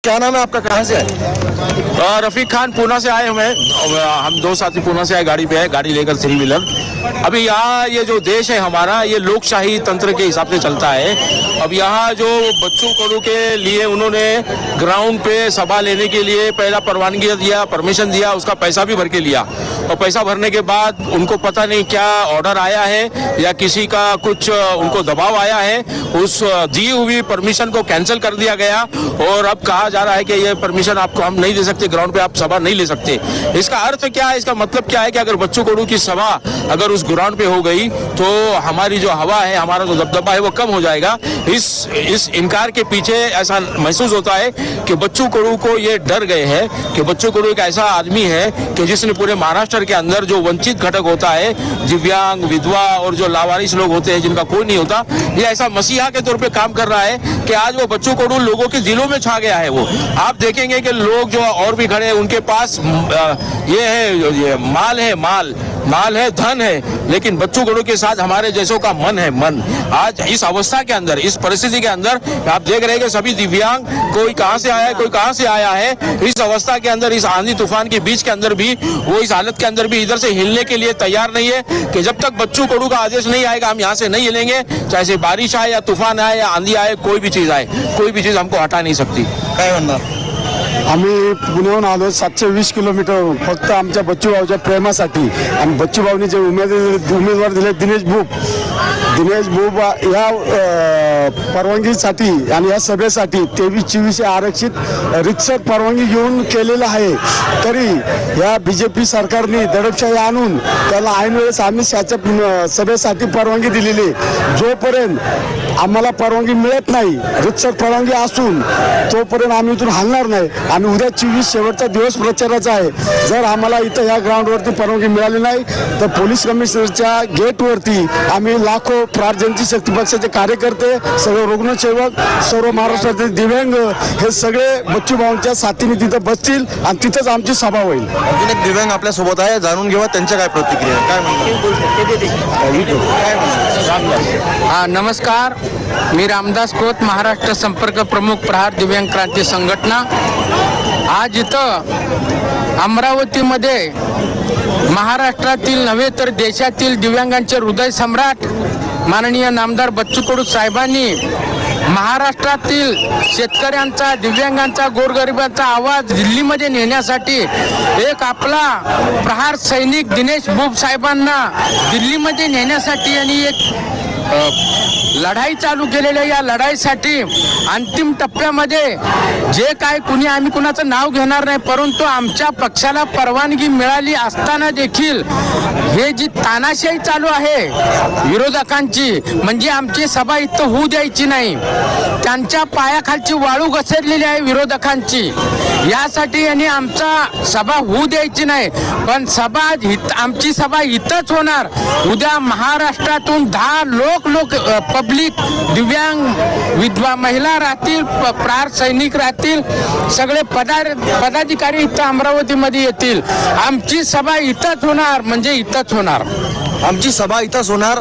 क्या नाम है आपका, कहाँ से आए? रफीक खान, पूना से आए हम 2 साथी पूना से आए, गाड़ी पे है, गाड़ी लेकर 3 व्हीलर। अभी यहाँ ये जो देश है हमारा, ये लोकशाही तंत्र के हिसाब से चलता है। अब यहाँ जो बच्चों को के लिए उन्होंने ग्राउंड पे सभा लेने के लिए पहला परवानगी दिया, परमिशन दिया, उसका पैसा भी भर के लिया, और पैसा भरने के बाद उनको पता नहीं क्या ऑर्डर आया है या किसी का कुछ उनको दबाव आया है, उस दी हुई परमिशन को कैंसिल कर दिया गया और अब कहा जा रहा है कि ये परमिशन आपको हम नहीं दे सकते, ग्राउंड पे आप सभा नहीं ले सकते। इसका अर्थ क्या है, इसका मतलब क्या है कि अगर बच्चू कडू की सभा अगर उस ग्राउंड पे हो गई तो हमारी जो हवा है, हमारा जो दबदबा है वो कम हो जाएगा। इस इनकार के पीछे ऐसा महसूस होता है कि बच्चू कडू को ये डर गए हैं कि बच्चू कडू एक ऐसा आदमी है कि जिसने पूरे महाराष्ट्र के अंदर जो वंचित घटक होता है, दिव्यांग, विधवा और जो लावारिस लोग होते हैं जिनका कोई नहीं होता, ये ऐसा मसीहा के तौर पे काम कर रहा है कि आज वो बच्चू कडू लोगों के दिलों में छा गया है। वो आप देखेंगे कि लोग जो और भी खड़े हैं उनके पास ये है, ये माल है, धन है, लेकिन बच्चू कडू के साथ हमारे जैसों का मन है, मन। आज इस अवस्था के अंदर, इस परिस्थिति के अंदर आप देख रहे हैं कि सभी दिव्यांग, कोई कहां से आया है, कोई कहां से आया है, इस अवस्था के अंदर, इस आंधी तूफान के बीच के अंदर भी वो इस हालत के अंदर भी इधर से हिलने के लिए तैयार नहीं है कि जब तक बच्चू कडू का आदेश नहीं आएगा हम यहाँ से नहीं हिलेंगे। चाहे से बारिश आए या तूफान आए या आंधी आए, कोई भी चीज आए, कोई भी चीज हमको हटा नहीं सकती। काय म्हणणार? आम्ही पुण्याहून आलो 720 किलोमीटर फक्त आमच्या बच्चू भाऊच्या प्रेमासाठी। आणि बच्चू भाऊनी जे उमेदवार दिले दिनेश बुब या परवानगीसाठी आणि या सभेसाठी 23-24 आरक्षित रितसर परवानगी घेऊन केलेलं आहे, तरी या बीजेपी सरकारने दडपशाही आणून त्याला ऐन वेळेस आम्ही त्याच्या सभेसाठी परवानगी दिलेली। जोपर्यंत आम्हाला परवानगी मिळत नाही, रितसर परवानगी असून तोपर्यंत आम्ही इथून हलणार नाही। आणि उद्या 24 शेवटचा दिवस प्रचाराचा आहे। जर आम्हाला इथं या ग्राउंडवरती परवानगी मिळाली नाही तर पोलीस कमिशनरच्या गेटवरती आम्ही लाखो प्रार्थजनती शक्ती पक्षाचे कार्यकर्ते, सर्व रुग्णसेवक, सर्व महाराष्ट्रातील दिव्यांग हे सगळे बच्चू भाऊंच्या साथीने तिथं बसतील आणि तिथंच आमची सभा होईल। अजून एक दिव्यांग आपल्या सोबत आहे, जाणून घेऊया त्यांच्या काय प्रतिक्रिया, काय म्हणतात। नमस्कार, मी रामदास खोत, महाराष्ट्र संपर्क प्रमुख, प्रहार दिव्यांग क्रांती संघटना। आज इथं अमरावतीमध्ये महाराष्ट्रातील नव्हे तर देशातील दिव्यांगांचे हृदय सम्राट माननीय नामदार बच्चू कडू साहेबांनी महाराष्ट्रातील शेतकऱ्यांचा, दिव्यांगांचा, गोरगरिबांचा आवाज दिल्लीमध्ये नेण्यासाठी एक आपला प्रहार सैनिक दिनेश बुब साहेबांना दिल्लीमध्ये नेण्यासाठी आणि एक लढाई चालू केलेल्या या लढाईसाठी अंतिम टप्प्यामध्ये जे काय कुणी, आम्ही कुणाचं नाव घेणार नाही, परंतु आमच्या पक्षाला परवानगी मिळाली असताना देखील हे जी तानाशाही चालू आहे विरोधकांची, म्हणजे आमची सभा इथं होऊ द्यायची नाही, त्यांच्या पायाखालची वाळू घसरलेली आहे विरोधकांची, यासाठी यांनी आमचा सभा होऊ द्यायची नाही। पण आमची सभा इथंच होणार। उद्या महाराष्ट्रातून 10 लोक पब्लिक, दिव्यांग, विधवा महिला राहतील, प्रहार सैनिक राहतील, सगळे पदाधिकारी इथं अमरावतीमध्ये येतील। आमची सभा इथंच होणार, म्हणजे इथंच होणार, आमची सभा इथंच होणार।